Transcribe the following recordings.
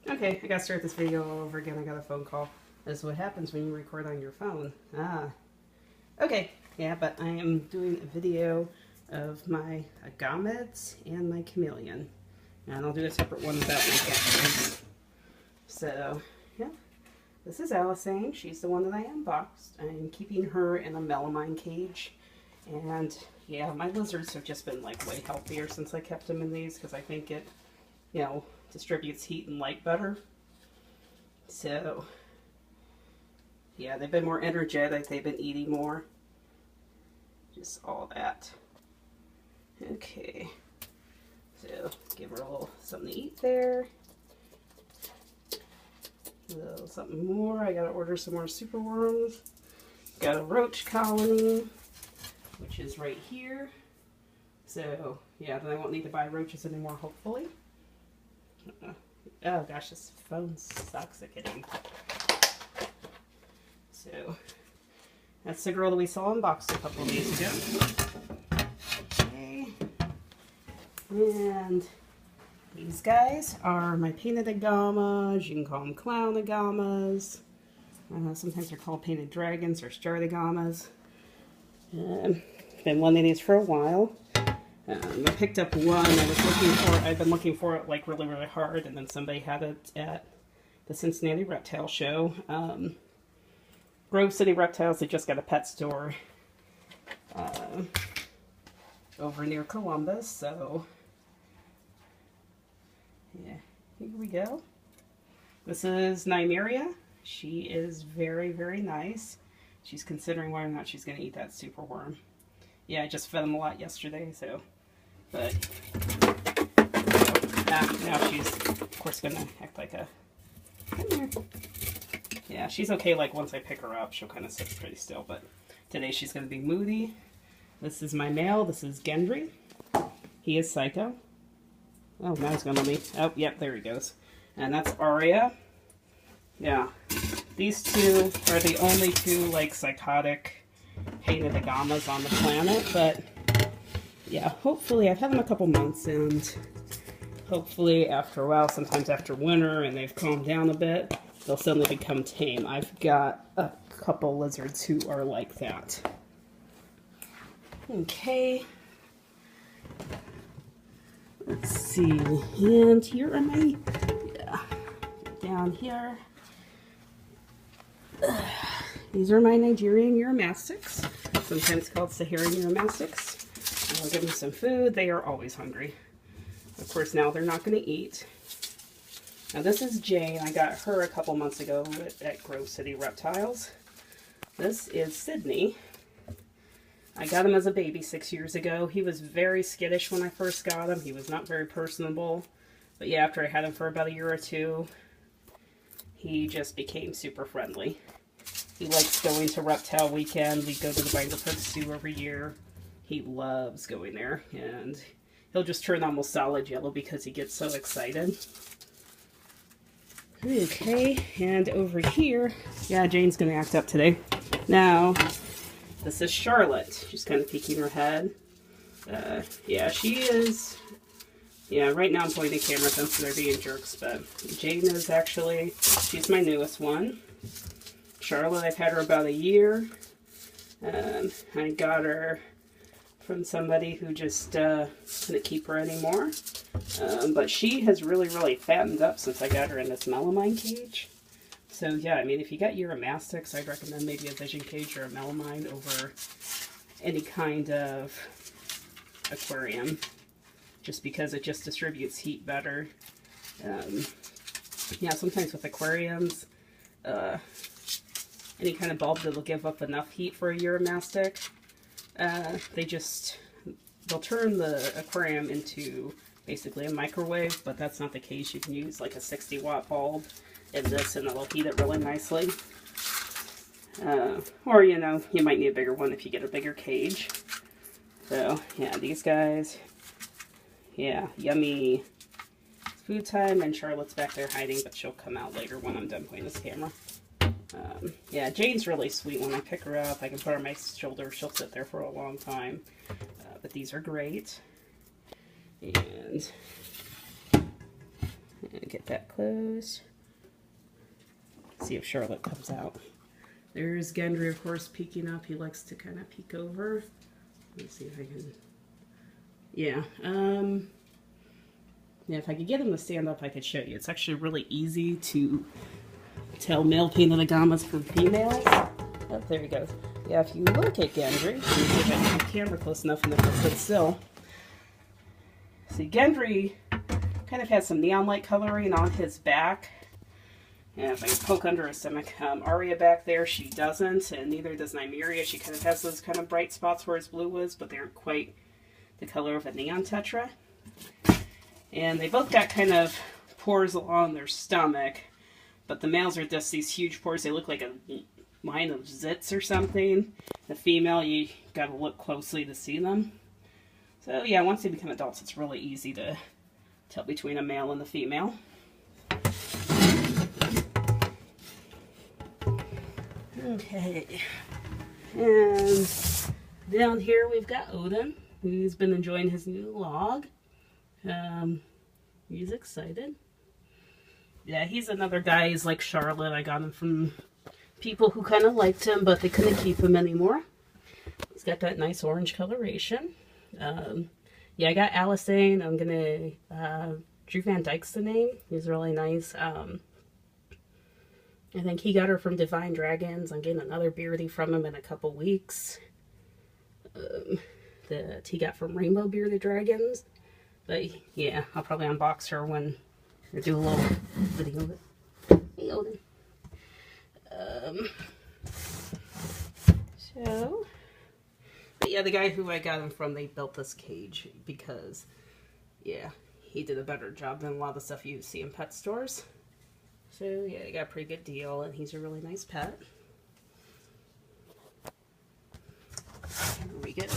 Okay, I gotta start this video all over again. I got a phone call. This is what happens when you record on your phone. Okay, yeah, but I am doing a video of my Agamids and my Chameleon. And I'll do a separate one about my cat. So, yeah. This is Allison. She's the one that I unboxed. I'm keeping her in a melamine cage. And, yeah, my lizards have just been, like, way healthier since I kept them in these, because I think it, you know, distributes heat and light better. So, yeah, they've been more energetic. They've been eating more. Just all that. Okay. So, give her a little something to eat there. A little something more. I gotta order some more superworms. Got a roach colony, which is right here. So, yeah, then I won't need to buy roaches anymore, hopefully. Oh gosh, this phone sucks at getting. So, that's the girl that we saw unboxed a couple of days ago. Okay. And these guys are my Painted Agamas. You can call them Clown Agamas. Sometimes they're called Painted Dragons or Starred Agamas. Been wanting these for a while. I picked up one I was looking for. I've been looking for it like really hard, and then somebody had it at the Cincinnati Reptile Show. Grove City Reptiles, they just got a pet store over near Columbus, so yeah, here we go. This is Nymeria. She is very nice. She's considering whether or not she's going to eat that superworm. Yeah, I just fed them a lot yesterday, so, but now she's, of course, going to act like a, come here. Yeah, she's okay, like, once I pick her up, she'll kind of sit pretty still, but today she's going to be moody. This is my male. This is Gendry. He is Psycho. Oh, now he's going to let me, oh, yep, there he goes. And that's Aria. Yeah, these two are the only two, like, psychotic Painted Agamas on the planet, but yeah, hopefully, I've had them a couple months, and hopefully after a while, sometimes after winter, and they've calmed down a bit, they'll suddenly become tame. I've got a couple lizards who are like that. Okay. Let's see. And here are my, yeah, down here. These are my Nigerian Uromastyx, sometimes called Saharan Uromastyx. I'll give them some food. They are always hungry. Of course, now they're not going to eat. Now this is Jane. I got her a couple months ago at Grove City Reptiles. This is Sydney. I got him as a baby 6 years ago. He was very skittish when I first got him. He was not very personable. But yeah, after I had him for about a year or two, he just became super friendly. He likes going to Reptile Weekend. We go to the Bangor Park Zoo every year. He loves going there, and he'll just turn almost solid yellow because he gets so excited. Okay, and over here, yeah, Jane's going to act up today. Now, this is Charlotte. She's kind of peeking her head. Yeah, she is. Yeah, right now I'm pointing the camera at them so they're being jerks, but Jane is actually, she's my newest one. Charlotte, I've had her about a year. I got her from somebody who just couldn't keep her anymore. But she has really fattened up since I got her in this melamine cage. So yeah, I mean, if you got Uromastyx, I'd recommend maybe a vision cage or a melamine over any kind of aquarium, just because it just distributes heat better. Yeah, sometimes with aquariums, any kind of bulb that'll give up enough heat for a Uromastyx, they'll turn the aquarium into basically a microwave, but that's not the case. You can use like a 60-watt bulb in this and it'll heat it really nicely. Or, you know, you might need a bigger one if you get a bigger cage. So, yeah, these guys, yeah, yummy. It's food time, and Charlotte's back there hiding, but she'll come out later when I'm done playing this camera. Yeah, Jane's really sweet. When I pick her up, I can put her on my shoulder. She'll sit there for a long time. But these are great. And Get that close. See if Charlotte comes out. There's Gendry, of course, peeking up. He likes to kind of peek over. Let's see if I can... Yeah, yeah, if I could get him to stand up, I could show you. It's actually really easy to tell male Painted Agamas from females. Oh, there he goes. Yeah, if you look at Gendry, see if I can get the camera close enough and if I sit still. See, Gendry kind of has some neon light coloring on his back. And if I can poke under his stomach, Arya back there, she doesn't, and neither does Nymeria. She kind of has those kind of bright spots where his blue was, but they aren't quite the color of a neon tetra. And they both got kind of pores along their stomach, but the males are just these huge pores. They look like a line of zits or something. The female, you gotta look closely to see them. So yeah, once they become adults, it's really easy to tell between a male and the female. Okay, and down here we've got Odin, who's been enjoying his new log. He's excited. Yeah, he's another guy. He's like Charlotte. I got him from people who kind of liked him, but they couldn't keep him anymore. He's got that nice orange coloration. Yeah, I got Alicent. I'm gonna, Drew Van Dyke's the name. He's really nice. I think he got her from Divine Dragons. I'm getting another beardie from him in a couple weeks. That he got from Rainbow Bearded Dragons. But yeah, I'll probably unbox her when I do a little video of it. Hey, Odin. But yeah, the guy who I got him from, they built this cage because, yeah, he did a better job than a lot of the stuff you see in pet stores. So yeah, he got a pretty good deal, and he's a really nice pet. There we go.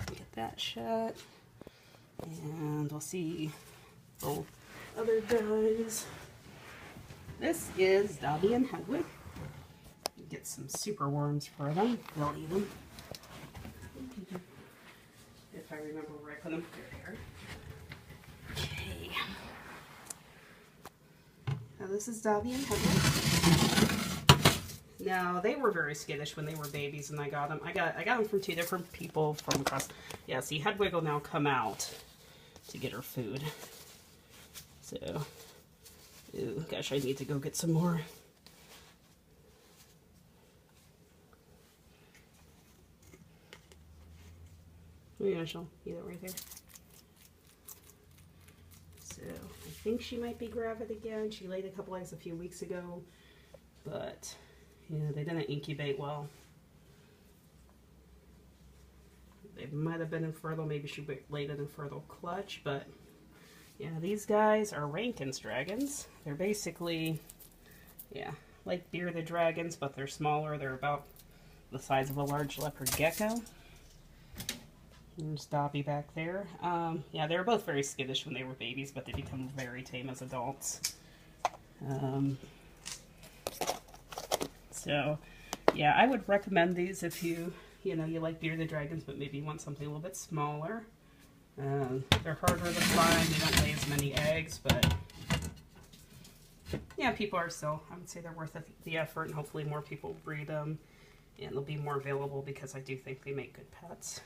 Get that shut. And we'll see both other guys. This is Dobby and Hedwig. Get some super worms for them. They'll eat them. If I remember where I put them. There. Okay. Now this is Dobby and Hedwig. Now they were very skittish when they were babies, and I got them. I got them from two different people from across. Yeah, see, Hedwig will now come out to get her food. So, ooh, gosh, I need to go get some more. Yeah, she'll eat it right there. So, I think she might be gravid again. She laid a couple eggs a few weeks ago, but yeah, they didn't incubate well. They might have been infertile. Maybe she laid an infertile clutch, but yeah, these guys are Rankins Dragons. They're basically, yeah, like bearded dragons, but they're smaller. They're about the size of a large leopard gecko. There's Dobby back there. Yeah, they were both very skittish when they were babies, but they become very tame as adults. So, yeah, I would recommend these if you you like bearded dragons, but maybe you want something a little bit smaller. They're harder to find. They don't lay as many eggs, but yeah, people are still, I would say they're worth the effort, and hopefully more people breed them, and they'll be more available because I do think they make good pets.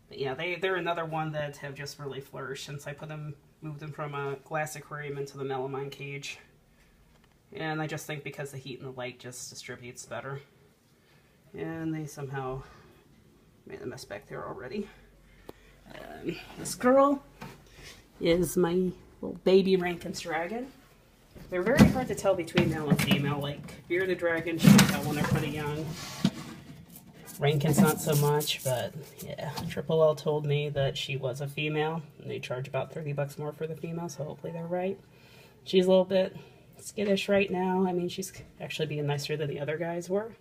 But yeah, they're another one that have just really flourished since I moved them from a glass aquarium into the melamine cage. And I just think because the heat and the light just distributes better. And they somehow made a mess back there already. This girl is my little baby Rankins dragon. They're very hard to tell between male and female. Like bearded dragons, you can tell when they're pretty young. Rankins not so much, but yeah, Triple L told me that she was a female, and they charge about 30 bucks more for the female, so hopefully they're right. She's a little bit skittish right now. I mean, she's actually being nicer than the other guys were.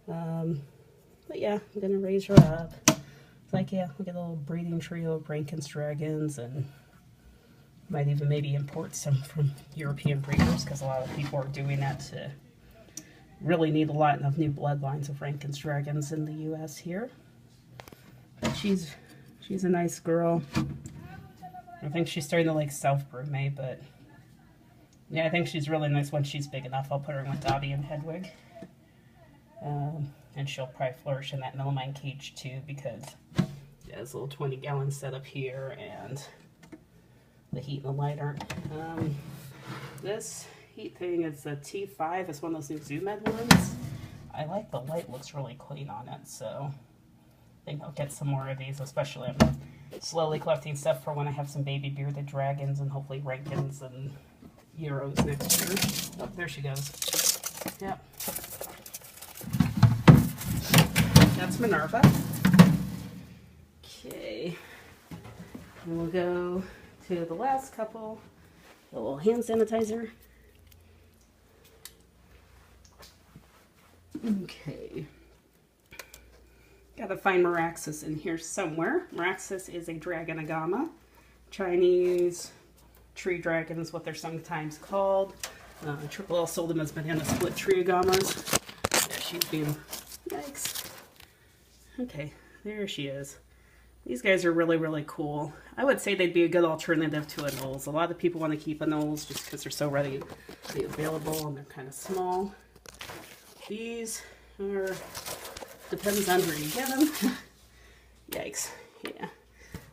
But yeah, I'm gonna raise her up. It's like, yeah, we get a little breeding trio of Rankins Dragons, and might even maybe import some from European breeders, because a lot of people are doing that to really need a lot of new bloodlines of Rankins Dragons in the U.S. here. But she's a nice girl. I think she's starting to like self-brew me, but yeah, I think she's really nice when she's big enough. I'll put her in with Dobby and Hedwig. And she'll probably flourish in that melamine cage too, because there's a little 20-gallon setup here, and the heat and the light aren't. This heat thing is a T5. It's one of those new Zoom Ed ones. I like the light, looks really clean on it, so I think I'll get some more of these, especially I'm slowly collecting stuff for when I have some baby bearded dragons and hopefully Rankins and Euros next year. Oh, there she goes. Yep. That's Minerva. Okay. And we'll go to the last couple. A little hand sanitizer. Okay. Gotta find Meraxis in here somewhere. Meraxis is a Dragon Agama. Chinese tree dragon is what they're sometimes called. Triple L sold them as banana split tree Agamas. Yeah, she's being... Yikes. Okay, there she is. These guys are really, really cool. I would say they'd be a good alternative to anoles. A lot of people want to keep anoles just because they're so readily available and they're kind of small. These are... Depends on where you get them. Yikes. Yeah.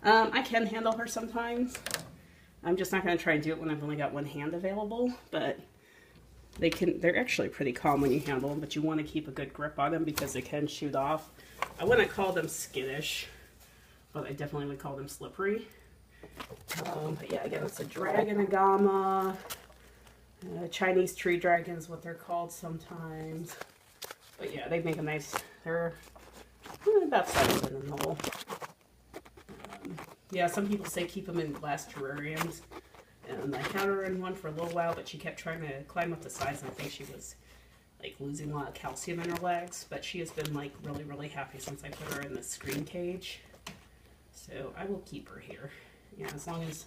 I can handle her sometimes. I'm just not going to try and do it when I've only got one hand available, but they're actually pretty calm when you handle them, but you want to keep a good grip on them because they can shoot off. I wouldn't call them skittish, but I definitely would call them slippery. But yeah, again, it's a Dragon Agama. Chinese tree dragon is what they're called sometimes. But yeah, they make a nice, they're about size in the hole. Yeah, some people say keep them in glass terrariums. And I had her in one for a little while, but she kept trying to climb up the sides, and I think she was like losing a lot of calcium in her legs. But she has been like really, really happy since I put her in the screen cage. So I will keep her here. Yeah, as long as,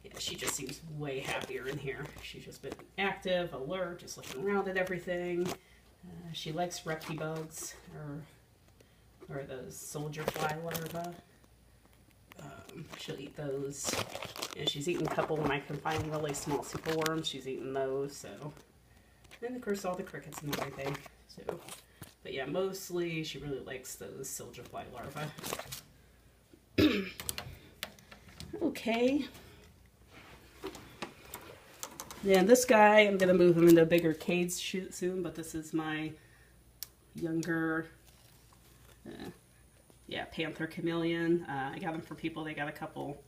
yeah, she just seems way happier in here. She's just been active, alert, just looking around at everything. She likes reptibugs, or those soldier fly larvae. She'll eat those. And she's eaten a couple when I can find really small superworms. She's eaten those, so. And of course all the crickets and everything. So, but yeah, mostly she really likes those soldier fly larvae. Okay. Yeah, this guy, I'm going to move him into a bigger cage soon, but this is my younger, Panther Chameleon. I got him for people. They got a couple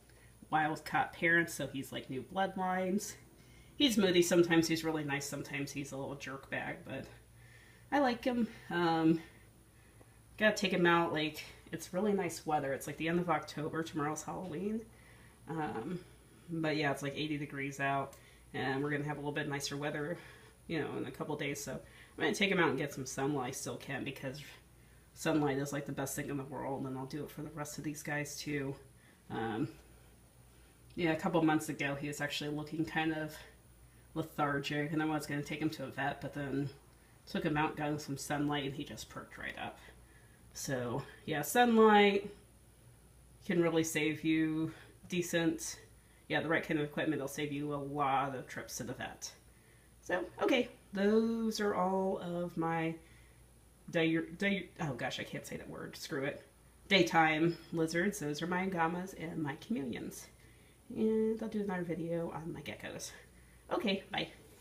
wild caught parents, so he's like new bloodlines. He's moody. Sometimes he's really nice. Sometimes he's a little jerk bag, but I like him. Gotta take him out. Like, it's really nice weather. It's like the end of October. Tomorrow's Halloween. But yeah, it's like 80 degrees out. And we're going to have a little bit nicer weather, you know, in a couple days. So I'm going to take him out and get some sunlight. I still can, because sunlight is like the best thing in the world. And I'll do it for the rest of these guys too. Yeah, a couple months ago, he was actually looking kind of lethargic. And I was going to take him to a vet, but then took him out, got him some sunlight, and he just perked right up. So yeah, sunlight can really save you decent. Yeah, the right kind of equipment will save you a lot of trips to the vet. So, okay, those are all of my oh gosh, I can't say that word, screw it. Daytime lizards. Those are my Agamas and my chameleons. And I'll do another video on my geckos. Okay, bye.